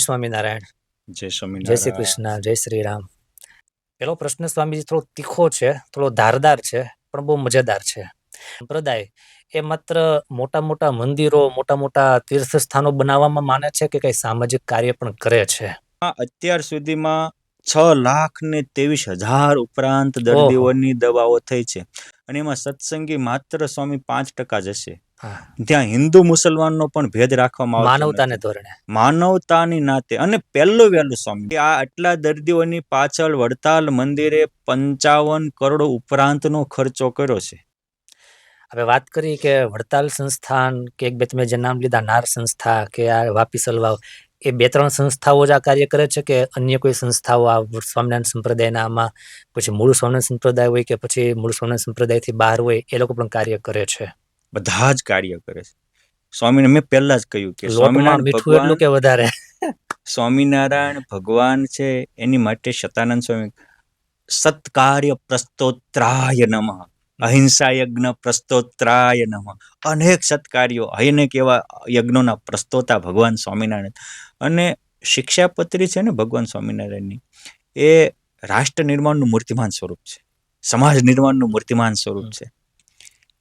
સ્વામિનારાયણ. જય જય શ્રી સ્વામિનારાયણ. કૃષ્ણ, જય શ્રી રામ. પેલો પ્રશ્ન સ્વામીજી થોડો તીખો છે, થોડો ધારદાર છે, પણ બહુ મજેદાર છે. સંપ્રદાય એ માત્ર મોટા મોટા મંદિરો, મોટા મોટા તીર્થ સ્થાનો બનાવવામાં માને છે કે કઈ સામાજિક કાર્ય પણ કરે છે? અત્યાર સુધીમાં 6,23,000 ઉપરાંત ઓહો. દર્દીઓની દવાઓ થઈ છે અને એમાં સત્સંગી માત્ર સ્વામી 5% જ હશે. હા, ત્યાં હિન્દુ મુસલમાનનો પણ ભેદ રાખવામાં આવતો માનવતાને નથી. ધોરણે. માનવતાની નાતે અને પહેલું સ્વામી આ આટલા દર્દીઓની પાછળ વડતાલ મંદિરે 55 કરોડ ઉપરાંતનો ખર્ચો કર્યો છે. હવે વાત કરી કે વડતાલ સંસ્થાન કે એક બે તમે જે નામ લીધા, નાર સંસ્થા કે આ વાપી સલવાવ, એ 2-3 સંસ્થાઓ જ આ કાર્ય કરે છે કે અન્ય કોઈ સંસ્થાઓ આ સ્વામિનારાયણ સંપ્રદાયના આમાં પછી મૂળ સ્વામિનારાયણ સંપ્રદાય હોય કે પછી મૂળ સ્વામિનારાયણ સંપ્રદાયથી બહાર હોય એ લોકો પણ કાર્ય કરે છે? બધા જ કાર્ય કરે છે. સ્વામીને મેં પહેલા જ કહ્યું કે લોટમાં સ્વામિનારાયણ મીઠું ભગવાન, એટલું કે વધારે? સ્વામિનારાયણ ભગવાન છે એની માટે શતાનંદ સ્વામી સત્કાર્ય પ્રસ્તોત્રાય નમઃ, અહિંસા યજ્ઞ પ્રસ્તોત્રાય નમઃ, અનેક સત્કાર્યો, અનેક એવા યજ્ઞોના પ્રસ્તોતા ભગવાન સ્વામિનારાયણ. અને શિક્ષાપત્રી છે ને ભગવાન સ્વામિનારાયણની, એ રાષ્ટ્ર નિર્માણનું મૂર્તિમાન સ્વરૂપ છે, સમાજ નિર્માણનું મૂર્તિમાન સ્વરૂપ છે.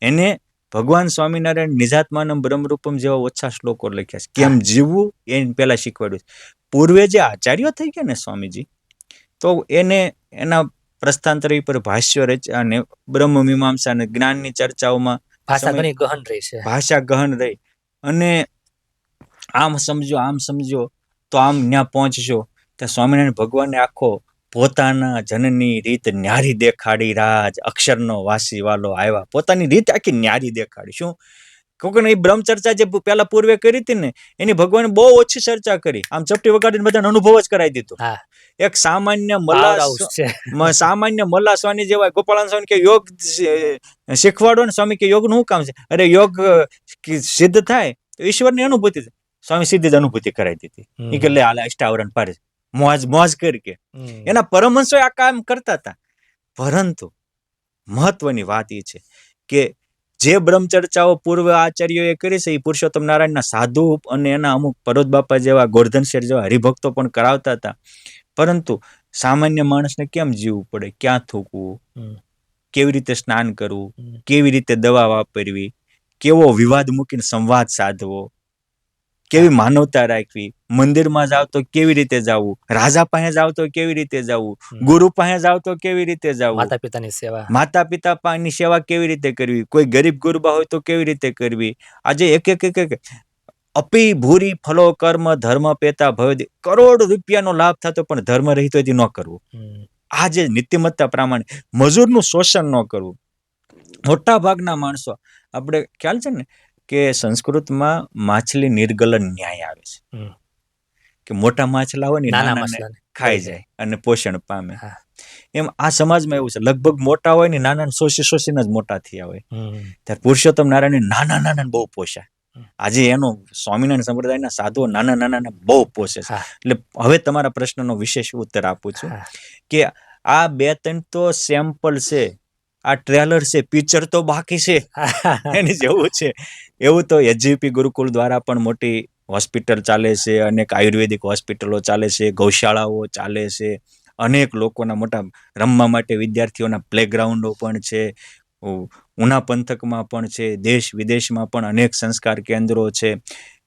એને ભગવાન સ્વામિનારાયણ નિજાત્માનમ બ્રહ્મરૂપમ જેવા ઓછા શ્લોકો લખ્યા છે. કેમ જીવવું એ પહેલા શીખવાડ્યું છે. પૂર્વે જે આચાર્યો થઈ ગયા ને સ્વામીજી, તો એને એના પ્રસ્થાંતરી પર ભાષ્ય રચ્યા અને બ્રહ્મ મીમાંસા અને જ્ઞાનની ચર્ચાઓમાં ભાષા ઘણી ગહન રહી છે. ભાષા ગહન રહી અને આમ સમજો આમ સમજો તો આમ ન્યા પહોંચશો. ત્યાં સ્વામિનારાયણ ભગવાનને આખો પોતાના જનની રીત ન્યારી દેખાડી, રાજ અક્ષરનો વાસી વાલો આવ્યા, પોતાની રીત આખી ન્યારી દેખાડી. શું કોકને એ બ્રહ્મચર્ચા જે પેલા પૂર્વે કરી હતી ને, એની ભગવાને બહુ ઓછી ચર્ચા કરી. આમ ચપટી વગાડીને બધાને અનુભવ જ કરાવી દીધો. એક સામાન્ય મલ્લા સ્વામી જેવા ગોપાળાન સ્વામી કે યોગ શીખવાડો ને, સ્વામી કે યોગ નું શું કામ છે? અરે યોગ સિદ્ધ થાય તો ઈશ્વરની અનુભૂતિ થાય. સ્વામી સીધી જ અનુભૂતિ કરાવી દીધી. એ કે લે હાલ અષ્ટાવરણ પાડે, મોજ કરી કે. એના પરમહંસો આ કામ કરતા હતા. પરંતુ મહત્વની વાત એ છે કે જે બ્રહ્મચર્ચાઓ પૂર્વ આચાર્યોએ કરી છે, એ પુરુષોત્તમ નારાયણના સાધુ અને એના અમુક પરોત બાપા જેવા, ગોરધન શેઠ જેવા હરિભક્તો પણ કરાવતા હતા. પરંતુ સામાન્ય માણસને કેમ જીવવું પડે, ક્યાં થૂકવું, કેવી રીતે સ્નાન કરવું, કેવી રીતે દવા વાપરવી, કેવો વિવાદ મૂકીને સંવાદ સાધવો, કેવી માનવતા રાખવી, મંદિરમાં જાવ તો કેવી રીતે જવું, રાજા પાસે જાવ તો કેવી રીતે જવું, ગુરુ પાસે જાવ તો કેવી રીતે જવું, માતા પિતા પાસેની સેવા કેવી રીતે કરવી, કોઈ ગરીબ ગુરબા હોય તો કેવી રીતે કરવી. આજે એક અપી ભૂરી ફલો કર્મ ધર્મ પેતા ભવ, કરોડ રૂપિયાનો લાભ થતો પણ ધર્મ રહિત હોય ન કરવું. આ જે નીતિમત્તા પ્રમાણે મજૂરનું શોષણ ન કરવું. મોટા ભાગના માણસો, આપણે ખ્યાલ છે ને કે સંસ્કૃતમાં માછલી નિર્ગલન ન્યાય આવે છે કે મોટા માછલા હોય ને નાના ખાઈ જાય અને પોષણ પામે. એમ આ સમાજમાં એવું છે, લગભગ મોટા હોય ને નાના શોષીને જ મોટા થયા હોય. ત્યારે પુરુષોત્તમ નારાયણ નાના બહુ પોષાય. આજે એનો સ્વામિનારાયણ સંપ્રદાયના સાધુઓ નાના બહુ પોષે છે. એટલે હવે તમારા પ્રશ્નનો વિશેષ ઉત્તર આપું છું કે આ 2-3 તો સેમ્પલ છે, આ ટ્રેલર છે, પિક્ચર તો બાકી છે એની જેવું છે. એવું તો એચજીપી ગુરુકુળ દ્વારા પણ મોટી હોસ્પિટલ ચાલે છે, અનેક આયુર્વેદિક હોસ્પિટલો ચાલે છે, ગૌશાળાઓ ચાલે છે, અનેક લોકોના મોટા રમવા માટે વિદ્યાર્થીઓના પ્લેગ્રાઉન્ડો પણ છે, ઉના પંથકમાં પણ છે, દેશ વિદેશમાં પણ અનેક સંસ્કાર કેન્દ્રો છે.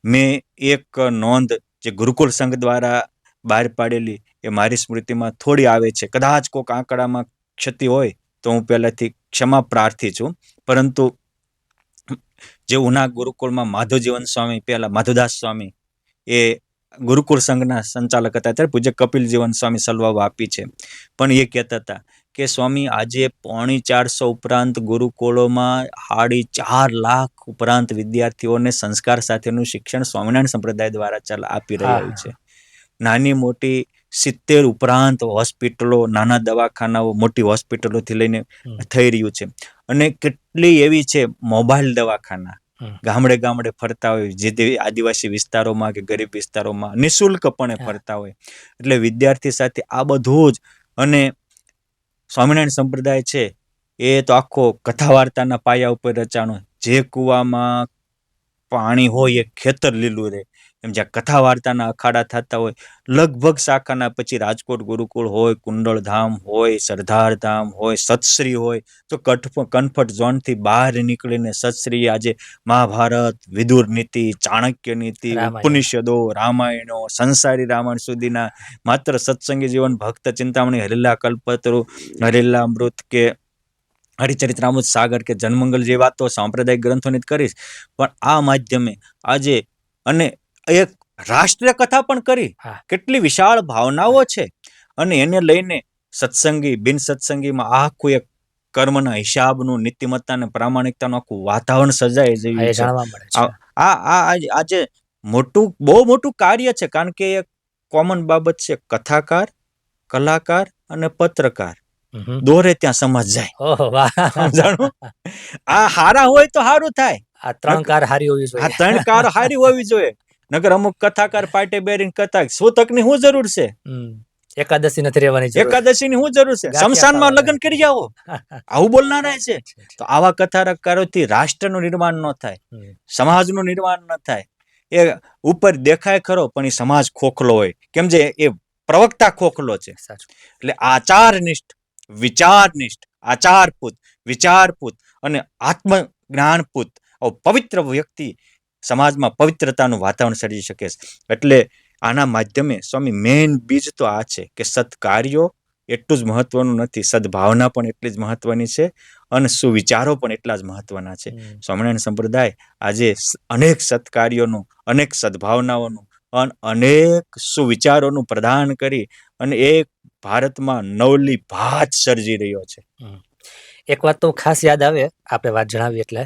મેં એક નોંધ જે ગુરુકુળ સંઘ દ્વારા બહાર પાડેલી એ મારી સ્મૃતિમાં થોડી આવે છે. કદાચ કોઈક આંકડામાં ક્ષતિ હોય તો હું પહેલાથી ક્ષમા પ્રાર્થી છું. પરંતુ જે ઉના ગુરુકુળમાં માધવજીવન સ્વામી, પહેલા માધવદાસ સ્વામી, એ ગુરુકુળ સંઘના સંચાલક હતા. ત્યારે પૂજ્ય કપિલ જીવન સ્વામી સલવાઓ આપી છે. પણ એ કહેતા હતા કે સ્વામી આજે 450 ઉપરાંત ગુરુકુળોમાં 4.5 લાખ ઉપરાંત વિદ્યાર્થીઓને સંસ્કાર સાથેનું શિક્ષણ સ્વામિનારાયણ સંપ્રદાય દ્વારા આપી રહ્યું છે. નાની મોટી 70 ઉપરાંત હોસ્પિટલો, નાના દવાખાનાઓ, મોટી હોસ્પિટલોથી લઈને થઈ રહ્યું છે. અને કેટલી એવી છે મોબાઈલ દવાખાના, ગામડે ફરતા હોય, જે આદિવાસી વિસ્તારોમાં કે ગરીબ વિસ્તારોમાં નિઃશુલ્કપણે ફરતા હોય. એટલે વિદ્યાર્થી સાથે આ બધું જ. અને સ્વામિનારાયણ સંપ્રદાય છે એ તો આખો કથા વાર્તાના પાયા ઉપર રચાણો. જે કુવામાં પાણી હોય એ ખેતર લીલું રહે, એમ જ્યાં કથા વાર્તાના અખાડા થતા હોય, લગભગ શાખાના પછી રાજકોટ ગુરુકુળ હોય, કુંડળધામ હોય, સરદાર ધામ હોય, સતશ્રી હોય, તો કન્ફર્ટ ઝોનથી બહાર નીકળીને સતશ્રી આજે મહાભારત, વિદુર નીતિ, ચાણક્ય નીતિ, ઉપનિષદો, રામાયણો, સંસારી રામાયણ સુધીના માત્ર સત્સંગી જીવન, ભક્ત ચિંતામણી, હરિલા કલ્પતરુ, હરિલા અમૃત કે હરિચરિત્રામૃત સાગર કે જનમંગલ જે વાતો સાંપ્રદાયિક ગ્રંથોની જ કરીશ, પણ આ માધ્યમે આજે અને એક રાષ્ટ્રીય કથા પણ કરી. કેટલી વિશાળ ભાવનાઓ છે, અને એને લઈને સત્સંગી બિન સત્સંગીમાં આખું એક કર્મના હિસાબનું, નીતિમત્તા અને પ્રામાણિકતાનું આખું વાતાવરણ સર્જાઈ રહ્યું છે. આજે બહુ મોટું કાર્ય છે, કારણ કે એક કોમન બાબત છે, કથાકાર, કલાકાર અને પત્રકાર દોરે ત્યાં સમાજ જાય. આ હારા હોય તો સારું થાય. આ ત્રણ કાર હારી હોવી જોઈએ. આ ત્રણ કાર હારી હોવી જોઈએ. નગર અમુક કથાકાર પાટે બેરીને કથા, સૂતકની શું જરૂર છે? એકાદશી નથી રહેવાની જરૂર. એકાદશીની શું જરૂર છે? શમશાનમાં લગ્ન કરી આવો, આવું બોલનારા છે. તો આવા કથાકારોથી રાષ્ટ્રનું નિર્માણ ન થાય, સમાજનું નિર્માણ ન થાય. એ ઉપર દેખાય ખરો, પણ એ સમાજ ખોખલો હોય. કેમ જે એ પ્રવક્તા ખોખલો છે. એટલે આચારનિષ્ઠ, વિચારનિષ્ઠ, આચારપૂત, વિચારપૂત અને આત્મ જ્ઞાનપૂત પવિત્ર વ્યક્તિ સમાજમાં પવિત્રતાનું વાતાવરણ સર્જી શકે છે. એટલે આના માધ્યમે સ્વામી મેઇન બીજ તો આ છે કે સત્કાર્યો એટલું જ મહત્વનું નથી, સદભાવના પણ એટલી જ મહત્વની છે, અને સુવિચારો પણ એટલા જ મહત્વના છે. સ્વામિનારાયણ સંપ્રદાય આજે અનેક સત્કાર્યોનું, અનેક સદભાવનાઓનું, અનેક સુવિચારોનું પ્રદાન કરી અને એક ભારતમાં નવલી ભાત સર્જી રહ્યો છે. એક વાત તો ખાસ યાદ આવે, આપણે વાત જણાવી એટલે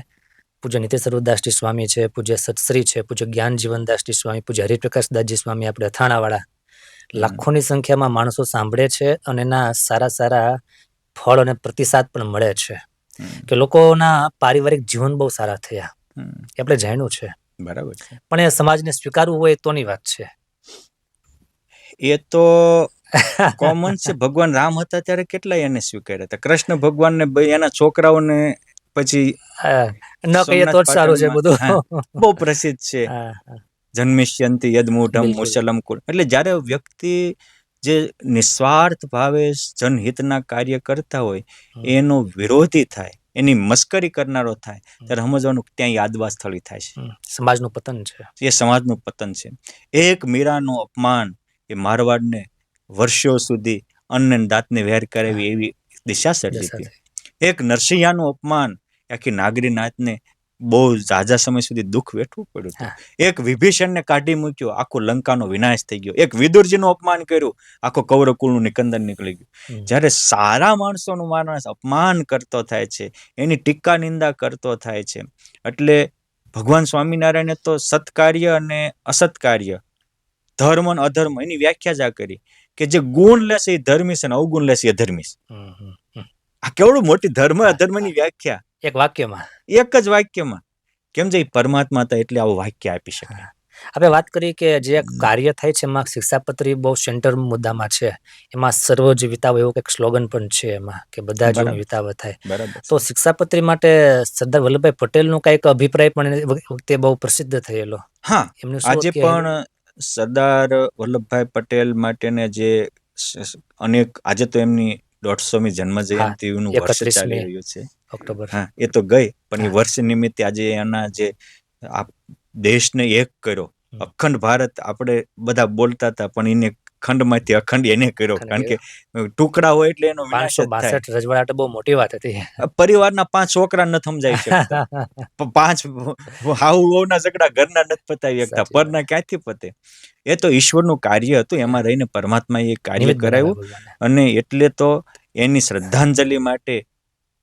પૂજ્ય નિત્ય સ્વરૂપદાસજી સ્વામી છે, પૂજ્ય સત્શ્રી છે, પૂજ્ય જ્ઞાન જીવનદાસજી સ્વામી, પૂજ્ય હરિપ્રકાશદાસજી સ્વામી, આપણે અથાણાવાળા, લાખોની સંખ્યામાં માણસો સાંભળે છે, અને એના સારા સારા ફળ અને પ્રતિસાદ પણ મળે છે, કે લોકોના પારિવારિક જીવન બહુ સારા થયા. એ આપણે જાણ્યું છે. બરાબર છે. પણ એ સમાજને સ્વીકારવું હોય તોની વાત છે. એ તો કોમન છે. ભગવાન રામ હતા ત્યારે કેટલા એને સ્વીકાર્યા હતા. કૃષ્ણ ભગવાનને એના છોકરાઓને પછી ન કહીએ તો સારું છે. બધું બહુ પ્રસિદ્ધ છે. જન્મિષ્યંતિ યદમૂઢમ મુસલમ કુલ. એટલે જ્યારે વ્યક્તિ જે નિસ્વાર્થ ભાવે જનહિતના કાર્ય કરતા હોય, એનો વિરોધી થાય, એની મસ્કરી કરનારો થાય, ત્યારે સમજવાનું ત્યાં યાદવા સ્થળી થાય છે. સમાજનું પતન છે. એ સમાજનું પતન છે. એક મીરાનું અપમાન એ મારવાડને વર્ષો સુધી અન્ન દાંતને વેર કરાવી એવી દિશા સર્જી હતી. એક નરસિંહાનું અપમાન આખી નાગરી નાતને બહુ ઝાઝા સમય સુધી દુઃખ વેઠવું પડ્યું. એક વિભીષણને કાઢી મૂક્યો, આખો લંકાનો વિનાશ થઈ ગયો. એક વિદુરજીનું અપમાન કર્યું, આખો કૌરવકુળનું નિકંદન નીકળી ગયું. જ્યારે સારા માણસોનું માણસ અપમાન કરતો થાય છે, એની ટીકા નિંદા કરતો થાય છે, એટલે ભગવાન સ્વામિનારાયણે તો સત્કાર્ય અને અસત્કાર્ય, ધર્મ અને અધર્મ એની વ્યાખ્યા જ આ કરી કે જે ગુણ લેશે એ ધર્મી છે, અવગુણ લેશે એ ધર્મી છે. આ કેવડું મોટી ધર્મ અધર્મની વ્યાખ્યા એક વાક્યમાં, એક જ વાક્યમાં. કેમ જે પરમાત્મા હતા એટલે આવું વાક્ય આપી શકે. આપણે વાત કરી કે જે કાર્ય થાય છે એમાં શિક્ષાપત્રી બહુ સેન્ટર મુદ્દામાં છે. એમાં સર્વ જ વિતાવો એવું કંઈક સ્લોગન પણ છે એમાં, કે બધા જ વિતાવ થાય. તો શિક્ષાપત્રી માટે સરદાર વલ્લભભાઈ પટેલનો કંઈક અભિપ્રાય પણ એ વખતે બહુ પ્રસિદ્ધ થયેલો. હા, આજે પણ સરદાર વલ્લભભાઈ પટેલ માટેને જે અનેક, આજે તો એમની 150મી જન્મ જયંતિનું વર્ષ ચાલી રહ્યું છે, ઓક્ટોબર. હા, એ તો ગઈ, પણ એ વર્ષ નિમિત્તે આજે એના જે દેશને એક કર્યો, અખંડ ભારત આપણે બધા બોલતા હતા, પણ એને ખંડમાંથી અખંડ એને કર્યો, કારણ કે ટુકડા હોય એટલે એનો વિનાશ જ થાય. 562 રજવાડા બહુ મોટી વાત હતી. પરિવારના 5 છોકરા ન સમજાઈ શકતા, 5 હાઉના ઝઘડા ઘરના નથી પતાવી શકતા, પરના ક્યાંથી પતે? એ તો ઈશ્વરનું કાર્ય હતું, એમાં રહીને પરમાત્માએ એ કાર્ય કરાવ્યું. અને એટલે તો એની શ્રદ્ધાંજલિ માટે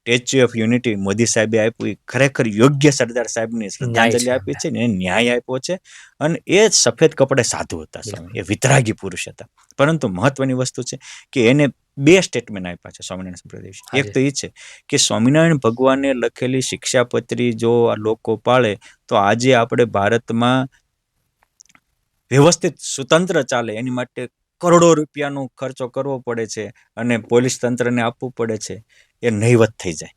સ્ટેચ્યુ ઓફ યુનિટી મોદી સાહેબે આપ્યું, ખરેખર યોગ્ય સરદાર સાહેબની શ્રદ્ધાંજલિ આપી છે ને, ન્યાય આપ્યો છે. અને એ સફેદ કપડે સાધુ હતા, એ વિતરાગી પુરુષ હતા. પરંતુ મહત્વની વસ્તુ છે કે એને 2 સ્ટેટમેન્ટ આપ્યા છે સ્વામિનારાયણ સંપ્રદાય. એક તો એ છે કે સ્વામિનારાયણ ભગવાને લખેલી શિક્ષાપત્રી જો આ લોકો પાળે તો આજે આપણે ભારતમાં વ્યવસ્થિત સ્વતંત્ર ચાલે. એની માટે કરોડો રૂપિયાનો ખર્ચો કરવો પડે છે અને પોલીસ તંત્રને આપવું પડે છે, એ નહીવત થઈ જાય.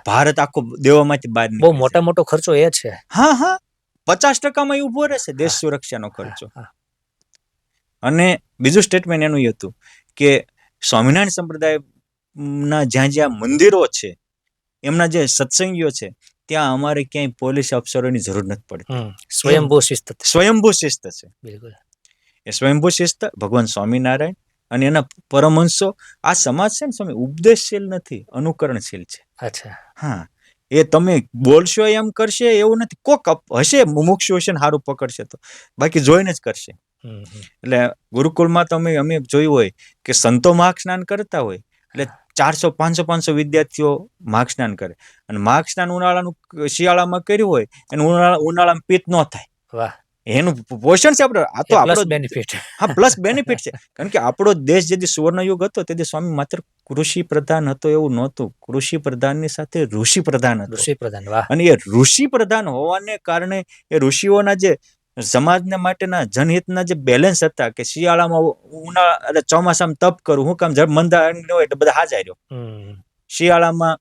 ભારત આખો દેવામાંથી બહાર, બહુ મોટો ખર્ચો એ છે. હા, 50% ઊભો રહેશે દેશ હા. સુરક્ષાનો ખર્ચો. હા, અને બીજું સ્ટેટમેન્ટ એનું એ હતું કે સ્વામિનારાયણ સંપ્રદાયના જ્યાં જ્યાં મંદિરો છે, એમના જે સત્સંગીઓ છે, ત્યાં અમારે ક્યાંય પોલીસ અફસરોની જરૂર નથી પડતી. સ્વયંભૂ શિસ્ત છે. સ્વયંભૂ શિસ્ત છે. બિલકુલ. એ સ્વયંભૂ શિસ્ત ભગવાન સ્વામિનારાયણ અને એના પરમહંસો. આ સમાજ છે ને સ્વામી, ઉપદેશશીલ નથી, અનુકરણશીલ છે. અચ્છા. હા, એ તમે બોલશો એમ કરશે એવું નથી. કોક હશે મુમુક્ષુ હશે ને સારું પકડશે તો, બાકી જોઈને જ કરશે. એટલે ગુરુકુળમાં તો અમે જોયું હોય કે સંતો માર્ગ સ્નાન કરતા હોય એટલે 400-500 વિદ્યાર્થીઓ માર્ગ સ્નાન કરે, અને માર્ગ સ્નાન ઉનાળાનું શિયાળામાં કર્યું હોય અને ઉનાળામાં પિત્ત ન થાય. વાહ. એનું પોષણ છે આપણે. આ તો પ્લસ આપણો બેનિફિટ. હા પ્લસ બેનિફિટ છે. કારણ કે આપણો દેશ જે સુવર્ણ યુગ હતો તે સ્વામી માત્ર કૃષિ પ્રધાન હતો એવું નહોતું. કૃષિ પ્રધાનની સાથે ઋષિ પ્રધાન હતો. ઋષિ પ્રધાન. વાહ. અને એ ઋષિ પ્રધાન હોવાને કારણે એ ઋષિઓના જે સમાજને માટેના જનહિતના જે બેલેન્સ હતા કે શિયાળામાં ઉનાળા ચોમાસામાં તપ કરું, હું કામ મંદા હોય એટલે બધા હાજર રહ્યો. શિયાળામાં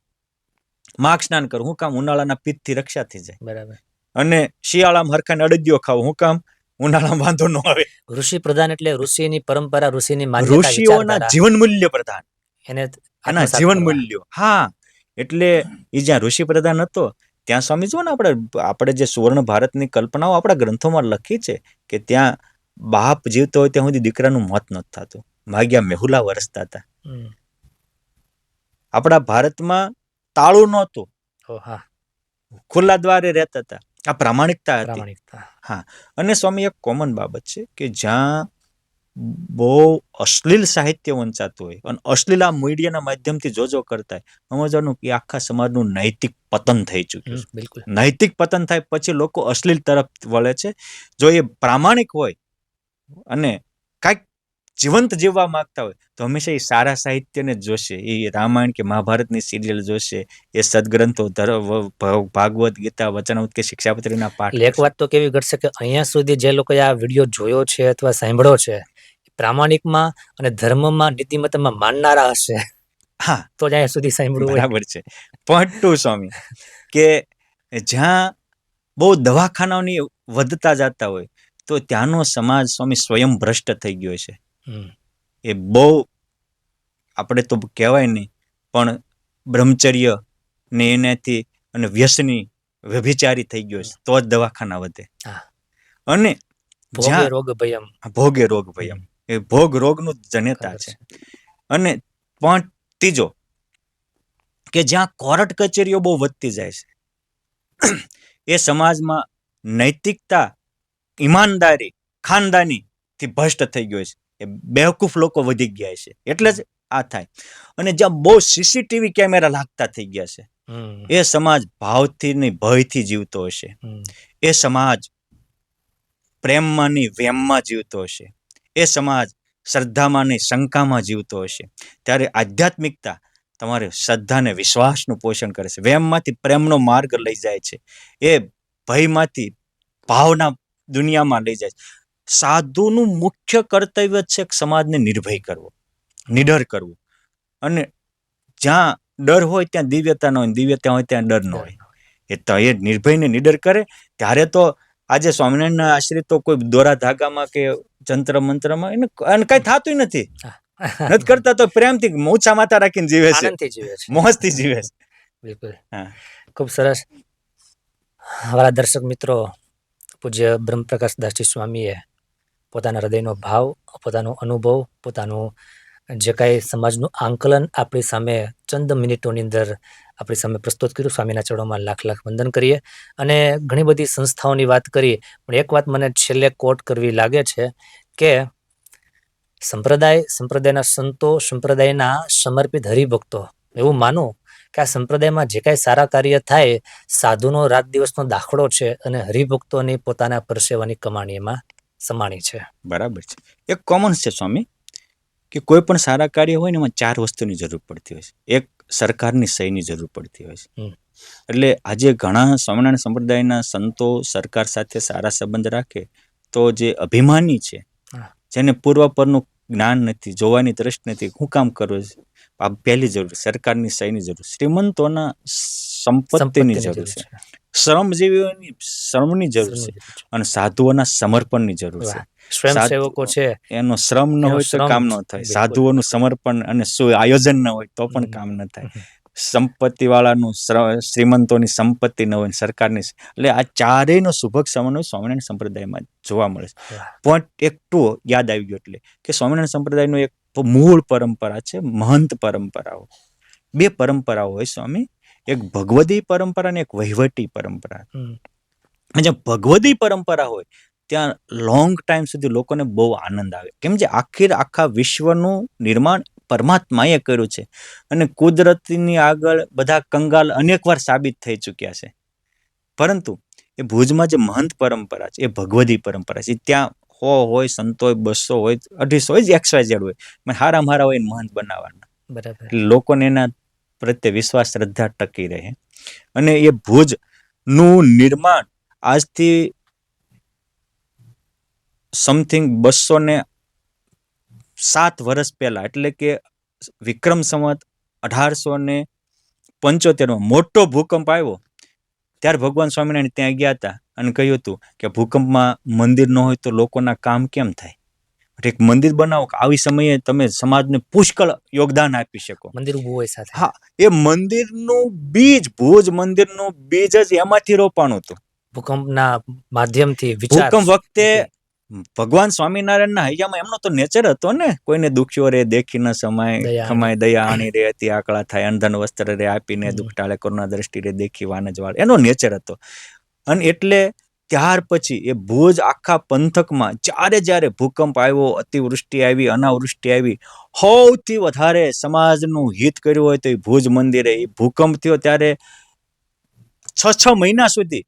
માર્ગ સ્નાન કરું, હું કામ ઉનાળાના પિત્તથી રક્ષા થઈ જાય. બરાબર. અને શિયાળામાં હરખાને અડદિયો ખાવું, હું કામ ઉનાળામાં વાંધો ન આવે. ઋષિ પ્રધાન એટલે ઋષિની પરંપરા, ઋષિની માન્યતા, ઋષિઓના જીવન મૂલ્ય પ્રધાન, એને આના જીવન મૂલ્યો. હા, એટલે એ જ્યાં ઋષિ પ્રધાન હતો ત્યાં સ્વામી જો ને આપણે જે સુવર્ણ ભારતની કલ્પનાઓ આપણા ગ્રંથોમાં લખી છે કે ત્યાં બાપ જીવતો હોય ત્યાં સુધી દીકરાનું મોત નથી થતું, માગ્યા મેહુલા વરસતા હતા. આપણા ભારતમાં તાળું નહોતું, ખુલ્લા દ્વારે રહેતા હતા. આ પ્રામાણિકતા હતી. હા, અને સ્વામી એક કોમન બાબત છે કે જ્યાં બહુ અશ્લીલ સાહિત્ય વંચાતું હોય અને અશ્લીલ આ મીડિયાના માધ્યમથી જોજો કરતા હોય, સમજવાનું કે આખા સમાજનું નૈતિક પતન થઈ ચૂક્યું છે. બિલકુલ. નૈતિક પતન થાય પછી લોકો અશ્લીલ તરફ વળે છે. જો એ પ્રામાણિક હોય અને કાંઈક જીવંત જીવવા માંગતા હોય તો હંમેશા એ સારા સાહિત્યને જ જોશે. એ રામાયણ કે મહાભારતની સિરિયલ જોશે, એ સદગ્રંથો ભાગવત ગીતા વચનામૃત કે શિક્ષાપત્રીના પાઠ. એક વાત તો કેવી ઘટશે કે અહીંયા સુધી જે લોકોએ આ વિડીયો જોયો છે અથવા સાંભળ્યો છે, પ્રામાણિકમાં અને ધર્મમાં નીતિમત્તામાં માનનારા હશે. હા, તો જ અહીંયા સુધી સાંભળવું. બરાબર છે. પોઈન્ટ 2 સ્વામી, કે જ્યાં બહુ દવાખાનાઓની વધતા જતા હોય તો ત્યાંનો સમાજ સ્વામી સ્વયં ભ્રષ્ટ થઈ ગયો છે. એ બહુ આપણે તો કહેવાય નહીં, પણ બ્રહ્મચર્ય ને એનાથી અને વ્યસની વ્યભિચારી થઈ ગયો છે તો જ દવાખાના વધે. અને ભોગે રોગ ભયમ. ભોગે રોગ ભયમ, એ ભોગ રોગનું જનેતા છે. અને પણ ત્રીજો કે જ્યાં કોર્ટ કચેરીઓ બહુ વધતી જાય છે, એ સમાજમાં નૈતિકતા, ઈમાનદારી, ખાનદાની થી ભ્રષ્ટ થઈ ગયો છે. એ બેવકૂફ લોકો વધી ગયા છે, એટલે જ આ થાય. અને જ્યાં બહુ સીસીટીવી કેમેરા લાગતા થઈ ગયા છે, એ સમાજ ભાવથી નહીં ભયથી જીવતો હશે. એ સમાજ પ્રેમમાં નહીં વેમમાં જીવતો હશે. એ સમાજ શ્રદ્ધામાં નહીં શંકામાં જીવતો હશે. ત્યારે આધ્યાત્મિકતા તમારે શ્રદ્ધા અને વિશ્વાસનું પોષણ કરે છે, વેમમાંથી પ્રેમનો માર્ગ લઈ જાય છે, એ ભયમાંથી ભાવના દુનિયામાં લઈ જાય છે. સાધુનું મુખ્ય કર્તવ્ય છે સમાજને નિર્ભય કરવો, નિડર કરવું. અને જ્યાં ડર હોય ત્યાં દિવ્યતા ન હોય, દિવ્યતા હોય ત્યાં ડર ન હોય. એ તો એ નિર્ભયને નિડર કરે ત્યારે તો આજે સ્વામિનારાયણના આશ્રિતો કોઈ દોરા ધાગામાં કે જંત્ર મંત્રમાં એને કઈ થતું નથી કરતા, તો પ્રેમથી મોછા માથા રાખીને જીવે છે, મોજથી જીવે છે. બિલકુલ. ખૂબ સરસ. અમારા દર્શક મિત્રો, પૂજ્ય બ્રહ્મપ્રકાશ દાસજી સ્વામીએ પોતાના હૃદયનો ભાવ, પોતાનો અનુભવ, પોતાનું જે કાંઈ સમાજનું આંકલન આપણી સામે ચંદ મિનિટોની અંદર આપણી સામે પ્રસ્તુત કર્યું. સ્વામીના ચરણોમાં લાખ લાખ વંદન કરીએ. અને ઘણી બધી સંસ્થાઓની વાત કરી, પણ એક વાત મને છેલ્લે કોટ કરવી લાગે છે કે સંપ્રદાયના સંતો, સંપ્રદાયના સમર્પિત હરિભક્તો એવું માનું કે આ સંપ્રદાયમાં જે કાંઈ સારા કાર્ય થાય, સાધુનો રાત દિવસનો દાખલો છે અને હરિભક્તોની પોતાના પરસેવાની કમાણી એમાં સમાણી છે. બરાબર છે. એક કોમન છે સ્વામી કે કોઈ પણ સારા કાર્ય હોય ને એમાં 4 વસ્તુની જરૂર પડતી હોય છે. એક સરકારની સહીની જરૂર પડતી હોય છે. એટલે આજે ઘણા સ્વામિનારાયણ સંપ્રદાયના સંતો સરકાર સાથે સારા સંબંધ રાખે તો જે અભિમાની છે, જેને પૂર્વપરનું જ્ઞાન નથી, જોવાની દ્રષ્ટિ નથી, શું કામ કરવું છે, આ પહેલી જરૂર સરકારની સહીની જરૂર, શ્રીમંતોના સંપત્તિની જરૂર છે. શ્રમની જરૂર છે અને સાધુઓના સમર્પણની જરૂર છે. વાહ. સ્વયંસેવકો છે એનો શ્રમ ન એનો હોય તો શ્રમ કામ ન જ. થાય. બિલકુલ. સાધુઓનું સમર્પણ અને આયોજન ન હોય તો પણ હમ. કામ ન થાય. સંપત્તિ વાળાનું શ્રીમંતોની સંપત્તિ ન હોય, સરકારની, એટલે આ ચારેયનો સુભગ સમન્વય સ્વામિનારાયણ સંપ્રદાયમાં જોવા મળે છે. વાહ. પોઈન્ટ એક ટુ યાદ આવી ગયો, એટલે કે સ્વામિનારાયણ સંપ્રદાયનો એક મૂળ પરંપરા છે, મહંત પરંપરાઓ. બે પરંપરાઓ હોય સ્વામી, એક ભગવદી પરંપરા અને એક વહીવટી પરંપરા. હમ. જે ભગવદી પરંપરા હોય ત્યાં લોંગ ટાઈમ સુધી લોકોને બહુ આનંદ આવે, કેમ જે આખા વિશ્વનું નિર્માણ પરમાત્માએ કર્યું છે અને કુદરતની આગળ બધા કંગાલ અનેકવાર સાબિત થઈ ચૂક્યા છે. પરંતુ એ ભુજમાં જે મહંત પરંપરા છે એ ભગવદી પરંપરા છે. ત્યાં હોય સંતો હોય, 200 હોય, 250 હોય, XYZ હોય, હારા મારા હોય મહંત બનાવવાના. બરાબર. લોકોને એના પ્રત્યે વિશ્વાસ, શ્રદ્ધા ટકી રહે. અને એ ભુજ નું નિર્માણ આજથી સમથિંગ 207 વર્ષ પહેલા, એટલે કે વિક્રમ સંવત 1875 મોટો ભૂકંપ આવ્યો. ત્યારે ભગવાન સ્વામિનારાયણ ત્યાં ગયા હતા અને કહ્યું હતું કે ભૂકંપમાં મંદિર ન હોય તો લોકોના કામ કેમ થાય, એક મંદિર બનાવો, આવી સમયે તમે સમાજને પુષ્કળ યોગદાન આપી શકો. મંદિર ઊભું હોય સાથે. હા, એ મંદિરનું બીજ, ભુજ મંદિરનું બીજ જ એમાંથી રોપાણું હતું. ભૂકંપના માધ્યમથી વિચાર. ભૂકંપ વખતે ભગવાન સ્વામિનારાયણના હૈયામાં એમનો તો નેચર હતો ને, કોઈને દુખ્યો રે દેખી ન સમાય, ખમાય દયા આણી રે અતિ આકળા થાય, અંધન વસ્ત્ર રે આપીને દુઃખ ટાળે, કરુણા દ્રષ્ટિ રે દેખી વાનજ વાળ, એનો નેચર હતો. અને એટલે ત્યાર પછી એ ભુજ આખા પંથકમાં જ્યારે ભૂકંપ આવ્યો, અતિવૃષ્ટિ આવી, અનાવૃષ્ટિ આવી, સૌથી વધારે સમાજનું હિત કર્યું હોય તો એ ભુજ મંદિરે. એ ભૂકંપ થયો ત્યારે 6 મહિના સુધી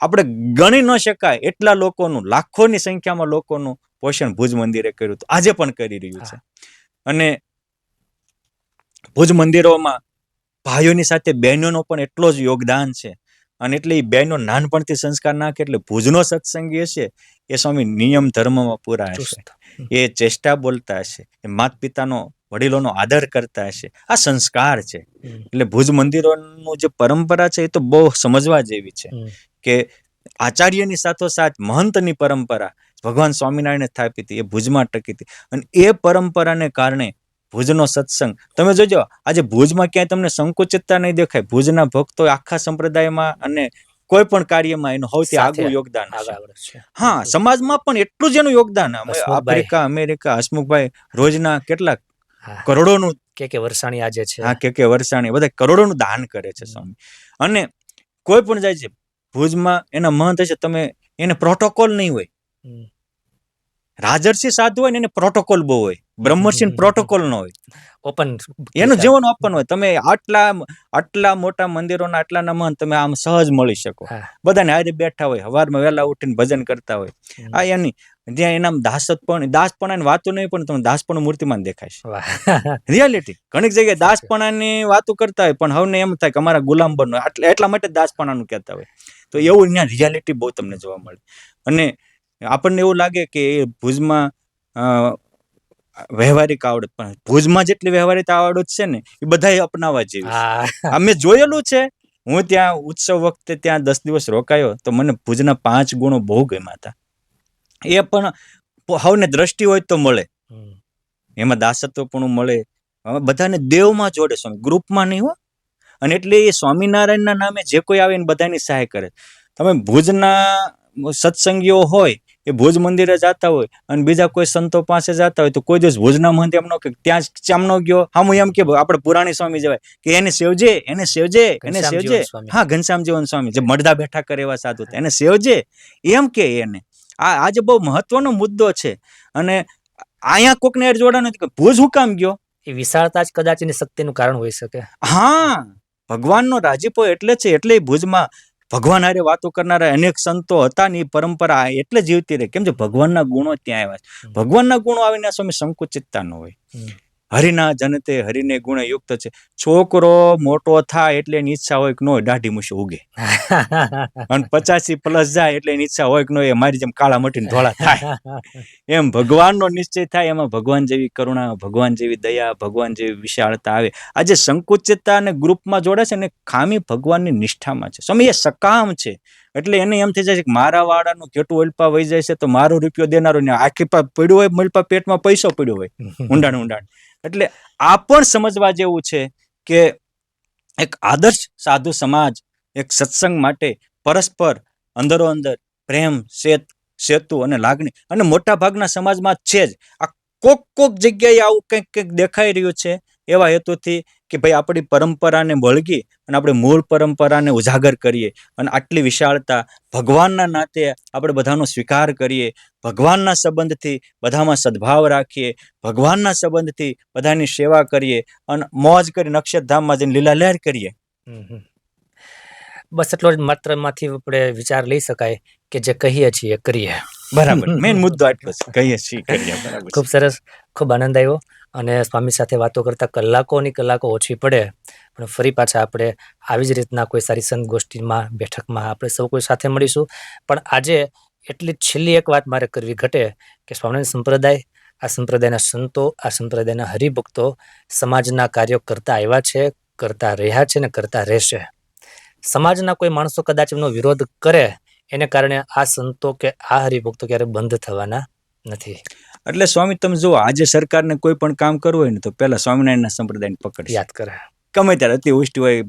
આપણે ગણી ન શકાય એટલા લોકોનું, લાખોની સંખ્યામાં લોકોનું પોષણ ભુજ મંદિરે કર્યું હતું, આજે પણ કરી રહ્યું છે. અને ભુજ મંદિરોમાં ભાઈઓની સાથે બહેનોનો પણ એટલો જ યોગદાન છે. અને એટલે એ બહેનો નાનપણથી સંસ્કાર નાખે એટલે ભુજનો સત્સંગી હશે એ સ્વામી નિયમ ધર્મમાં પૂરા હશે, એ ચેષ્ટા બોલતા હશે, એ માત પિતાનો, વડીલોનો આદર કરતા હશે. આ સંસ્કાર છે. એટલે ભુજ મંદિરોનું જે પરંપરા છે એ તો બહુ સમજવા જેવી છે કે આચાર્યની સાથોસાથ મહંતની પરંપરા ભગવાન સ્વામિનારાયણે સ્થાપી હતી, એ ભુજમાં ટકી હતી. અને એ પરંપરાને કારણે ભુજનો સત્સંગ તમે જોજો, આજે ભુજમાં ક્યાંય તમને સંકુચિતતા નહીં દેખાય. ભુજના ભક્તો આખા સંપ્રદાયમાં અને કોઈ પણ કાર્યમાં એનું સૌથી આગવું યોગદાન છે. હા, સમાજમાં પણ એટલું જ એનું યોગદાન. આફ્રિકા, અમેરિકા, હસમુખભાઈ રોજના કેટલાક કરોડોનું, કે વરસાણી આજે છે, હા, કે વરસાણી, બધા કરોડોનું દાન કરે છે સ્વામી. અને કોઈ પણ જાય છે ભુજમાં, એના મહંત હશે, તમે એને પ્રોટોકોલ નહીં હોય. રાજર્ષિ સાધુ હોય ને એને પ્રોટોકોલ બહુ હોય, બ્રહ્મર્ષિ પ્રોટોકોલ ન હોય, ઓપન, એનું જીવન ઓપન હોય. તમે આટલા મોટા મંદિરોના આટલાના મહંત તમે આમ સહજ મળી શકો, બધાને હારે બેઠા હોય, સવારમાં વહેલા ઉઠીને ભજન કરતા હોય. આ એની જ્યાં એના દાસપણાની વાતો નહીં, પણ તમે દાસપણું મૂર્તિમાન દેખાય છે. રિયાલિટી ઘણી જગ્યાએ દાસપણાની વાતો કરતા હોય પણ હવે એમ થાય કે અમારા ગુલામ બનો, એટલા માટે દાસપણાનું કહેતા હોય. તો એવું અહીંયા રિયાલિટી બહુ તમને જોવા મળે. અને આપણને એવું લાગે કે એ ભુજમાં વ્યવહારિક આવડત, પણ ભુજમાં જેટલી વ્યવહારિક આવડત છે ને એ બધા અપનાવવા જેવી છે. અમે જોયેલું છે. હું ત્યાં ઉત્સવ વખતે ત્યાં 10 દિવસ રોકાયો તો મને ભુજના 5 ગુણો બહુ ગમ્યા હતા. એ પણ હવને દ્રષ્ટિ હોય તો મળે, એમાં દાસત્વ પણ મળે, બધાને દેવમાં જોડે સ્વામી, ગ્રુપમાં નહીં હો. અને એટલે એ સ્વામિનારાયણના નામે જે કોઈ આવે એને બધાની સહાય કરે. તમે ભુજના સત્સંગીઓ હોય એ ભુજ મંદિરે જતા હોય અને બીજા કોઈ સંતો પાસે જતા હોય તો કોઈ દિવસ ભુજના મહંત એમ ન કે ત્યાં ચામનો ગયો, હું એમ કે આપણે પુરાણી સ્વામી જવાય કે એને સેવજે, એને સેવજે, એને સેવજે. હા, ઘનશ્યામ જીવન સ્વામી જે મળદા બેઠા કરે એવા સાધુ હતા, એને સેવજે એમ કે. એને આજે બહુ મહત્વનો મુદ્દો છે. અને અહીંયા કોકને જોડા નથી કે ભુજ હું કામ ગયો, એ વિશાળતા જ કદાચ એની શક્તિનું કારણ હોઈ શકે. હા, ભગવાનનો રાજીપો એટલે છે. એટલે ભુજમાં ભગવાન હારે વાતો કરનારા અનેક સંતો હતા ને એ પરંપરા એટલે જીવતી રહી. કેમ છે ભગવાનના ગુણો ત્યાં આવ્યા છે. ભગવાનના ગુણો આવીને સ્વામી સંકુચિતતા ન હોય. હરિના જનતે હરિને ગુણ યુક્ત છે. છોકરો મોટો થાય એટલે એની ઈચ્છા હોય કે ન હોય દાઢી મૂછું ઉગે, અને 85+ જાય એટલે એની ઈચ્છા હોય કે ન હોય મારી જેમ કાળા મટીને ધોળા થાય. એમ ભગવાનનો નિશ્ચય થાય, એમાં ભગવાન જેવી કરુણા, ભગવાન જેવી દયા, ભગવાન જેવી વિશાળતા આવે. આજે સંકુચિતતા અને ગ્રુપમાં જોડે છે ને, ખામી ભગવાનની નિષ્ઠામાં છે. સ્વામી એ સકામ છે, એટલે એને એમ થઈ જાય છે કે મારા વાળાનું કેટલું અલ્પા વહી જાય છે તો મારો રૂપિયો દેનારો ને આખી પડ્યો હોય, મલપા પેટમાં પૈસો પડ્યો હોય ઊંડાણ. એટલે આ પણ સમજવા જેવું છે કે એક આદર્શ સાધુ સમાજ એક સત્સંગ માટે પરસ્પર અંદરો અંદર પ્રેમ, સેતુ અને લાગણી, અને મોટા ભાગના સમાજમાં છે જ. આ કોક જગ્યાએ આવું કંઈક દેખાઈ રહ્યું છે, એવા હેતુથી કે ભાઈ આપણી પરંપરાને વળગી અને આપણે મૂળ પરંપરાને ઉજાગર કરીએ, અને આટલી વિશાળતા ભગવાનના નાતે આપણે બધાનો સ્વીકાર કરીએ, ભગવાનના સંબંધથી બધામાં સદભાવ રાખીએ, ભગવાનના સંબંધથી બધાની સેવા કરીએ, અને મોજ કરીને અક્ષરધામમાં જઈને લીલા લહેર કરીએ. બસ એટલો જ માત્ર માંથી આપણે વિચાર લઈ શકાય કે જે કહીએ છીએ કરીએ. બરાબર, મેઇન મુદ્દો આટલો છે, કહીએ છીએ કરીએ. બરાબર. ખૂબ સરસ, ખૂબ આનંદ આવ્યો, અને સ્વામી સાથે વાતો કરતા કલાકોની કલાકો ઓછી પડે, પણ ફરી પાછા આપણે આવી જ રીતના કોઈ સારી સંત ગોષ્ઠીમાં, બેઠકમાં આપણે સૌ કોઈ સાથે મળીશું. પણ આજે એટલી છેલ્લી એક વાત મારે કરવી ઘટે કે સ્વામિનારાયણ સંપ્રદાય, આ સંપ્રદાયના સંતો, આ સંપ્રદાયના હરિભક્તો સમાજના કાર્યો કરતા આવ્યા છે, કરતા રહ્યા છે ને કરતા રહેશે. સમાજના કોઈ માણસો કદાચ એમનો વિરોધ કરે, એને કારણે આ સંતો કે આ હરિભક્તો ક્યારે બંધ થવાના નથી. એટલે સ્વામી તમે જુઓ, આજે સરકારને કોઈ પણ કામ કરવું હોય ને તો પહેલા સ્વામિનારાયણના સંપ્રદાયને પકડે, યાદ કરે. ગમે ત્યારે અતિવૃષ્ટિ હોય,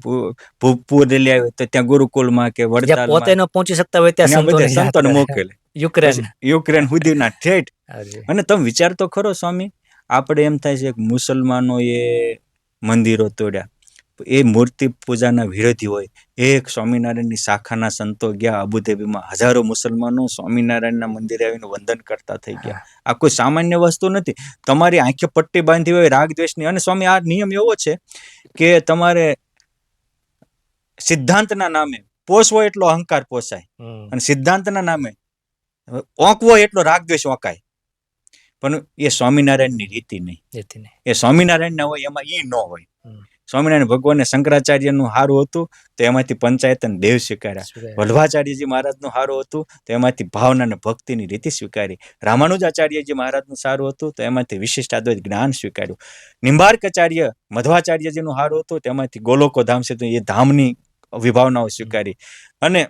પૂર રેલી આવે તો ત્યાં ગુરુકુળમાં કે વડતાલમાં, પોતે ન પહોંચી શકતા હોય ત્યાં સંતોને મોકલે. યુક્રેન સુધીના ઠેઠ. અને તમે વિચાર તો ખરો સ્વામી, આપણે એમ થાય છે કે મુસલમાનોએ મંદિરો તોડ્યા, એ મૂર્તિ પૂજાના વિરોધી હોય. એક સ્વામિનારાયણની શાખાના સંતો ગયા અબુધાબીમાં, હજારો મુસલમાનો સ્વામિનારાયણના મંદિરે આવીને વંદન કરતા થઈ ગયા. આ કોઈ સામાન્ય વસ્તુ નથી. તમારી આંખે પટ્ટી બાંધી હોય રાગ દ્વેષની, અને સ્વામી આ નિયમ એવો છે કે તમારે સિદ્ધાંતના નામે પોષવો એટલો અહંકાર પોસાય, અને સિદ્ધાંતના નામે ઓંકવો એટલો રાગ દ્વેષ ઓંકાય. પણ એ સ્વામિનારાયણની રીતિ નહીં. એ સ્વામિનારાયણ ના હોય એમાં ઈ ન હોય. સ્વામિનારાયણ ભગવાનને શંકરાચાર્યનું હારું હતું તો એમાંથી પંચાયત અને દેવ સ્વીકાર્યા. વલ્લભાચાર્યજી મહારાજનું હારું હતું તો એમાંથી ભાવના અને ભક્તિની રીતિ સ્વીકારી. રામાનુજાચાર્યજી મહારાજનું સારું હતું તો એમાંથી વિશિષ્ટાદ્વૈત જ્ઞાન સ્વીકાર્યું. નિંબાર્કાચાર્ય મધ્વાચાર્યજીનું હારું હતું તો એમાંથી ગોલોકો ધામ છે તો એ ધામની વિભાવનાઓ સ્વીકારી. અને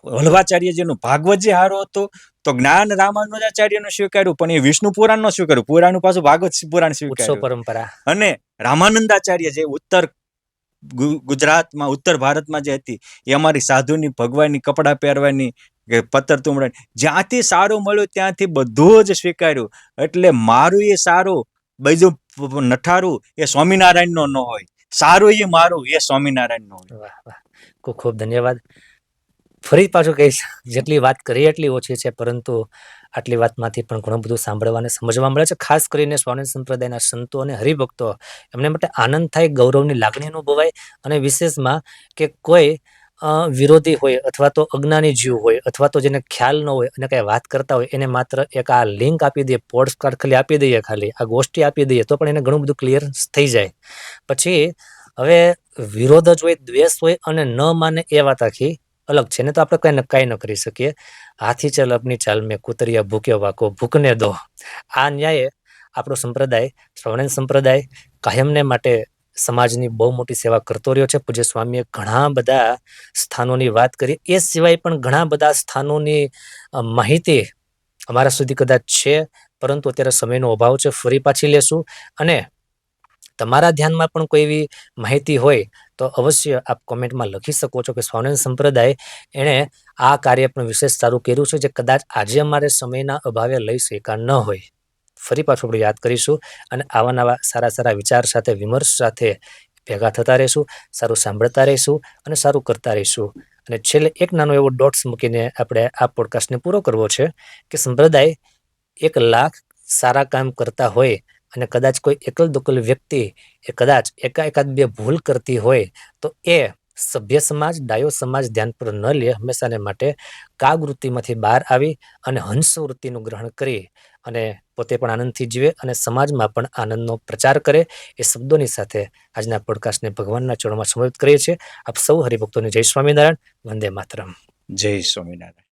વલ્લભાચાર્યજીનું ભાગવતજી હારું હતું તો જ્ઞાન રામાનુજાચાર્યનું સ્વીકાર્યું, પણ એ વિષ્ણુ પુરાણ નું સ્વીકાર્યું, પુરાણનું પાછું ભાગવત પુરાણ સ્વીકાર્યું. પરંપરા. અને રામાનંદાચાર્ય જે ઉત્તર ગુજરાતમાં, ઉત્તર ભારતમાં જે હતી, એ અમારી સાધુની ભગવાનની કપડા પહેરવાની, પત્તર તુમડાની, જ્યાંથી સારું મળ્યું ત્યાંથી બધું જ સ્વીકાર્યું. એટલે મારું એ સારું, બીજું નઠારું એ સ્વામિનારાયણ નો ન હોય, સારું એ મારું એ સ્વામિનારાયણ નો હોય. વાહ વાહ, ખૂબ ખૂબ ધન્યવાદ. ફરી પાછું કહીશ, જેટલી વાત કરીએ એટલી ઓછી છે, પરંતુ આટલી વાતમાંથી પણ ઘણું બધું સાંભળવા અને સમજવા મળે છે. ખાસ કરીને સ્વામિનારાયણ સંપ્રદાયના સંતો અને હરિભક્તો, એમને માટે આનંદ થાય, ગૌરવની લાગણી અનુભવાય, અને વિશેષમાં કે કોઈ વિરોધી હોય અથવા તો અજ્ઞાની જીવ હોય અથવા તો જેને ખ્યાલ ન હોય અને કઈ વાત કરતા હોય, એને માત્ર એક આ લિંક આપી દઈએ, પોડકાસ્ટ ખાલી આપી દઈએ, ખાલી આ ગોષ્ઠી આપી દઈએ, તો પણ એને ઘણું બધું ક્લિયર થઈ જાય. પછી હવે વિરોધ જ હોય, દ્વેષ હોય અને ન માને એ વાત આખી અલગ છે ને, તો આપણે કઈ ન કરી શકીએ. હાથી ચાલ અપની ચાલ મેં, કુતરિયા ભૂક્યો વાકો ભૂકને દો. આ ન્યાયે આપણો સંપ્રદાય, સ્વામિનારાયણ સંપ્રદાય, કાયમને માટે સમાજની બહુ મોટી સેવા કરતો રહ્યો છે. પૂજ્ય સ્વામીએ ઘણા બધા સ્થાનોની વાત કરી, એ સિવાય પણ ઘણા બધા સ્થાનોની માહિતી અમારા સુધી કદાચ છે, પરંતુ અત્યારે સમયનો અભાવ છે, ફરી પાછી લેશું. અને તમારા ધ્યાનમાં પણ કોઈ એવી માહિતી હોય તો અવશ્ય આપ કોમેન્ટમાં લખી શકો છો કે સ્વામિનારાયણ સંપ્રદાય એણે આ કાર્ય પણ વિશેષ સારું કર્યું છે, જે કદાચ આજે અમારે સમયના અભાવે લઈ શકા ન હોય. ફરી પાછું આપણે યાદ કરીશું, અને આવા નવા સારા સારા વિચાર સાથે, વિમર્શ સાથે ભેગા થતા રહીશું, સારું સાંભળતા રહીશું અને સારું કરતા રહીશું. અને છેલ્લે એક નાનો એવો ડોટ્સ મૂકીને આપણે આ પોડકાસ્ટને પૂરો કરવો છે કે સંપ્રદાય 1 લાખ સારા કામ કરતા હોય અને કદાચ કોઈ એકલ દુકલ વ્યક્તિ એ કદાચ એકાદ બે ભૂલ કરતી હોય તો એ સભ્ય સમાજ, ડાયો સમાજ ધ્યાન પર ન લે. હંમેશાને માટે કાગ વૃત્તિમાંથી બહાર આવી અને હંસ વૃત્તિનું ગ્રહણ કરી અને પોતે પણ આનંદથી જીવે અને સમાજમાં પણ આનંદનો પ્રચાર કરે. એ શબ્દોની સાથે આજના પોડકાસ્ટને ભગવાનના ચરણોમાં સમર્પિત કરીએ છીએ. આપ સૌ હરિભક્તોને જય સ્વામિનારાયણ. વંદે માતરમ. જય સ્વામિનારાયણ.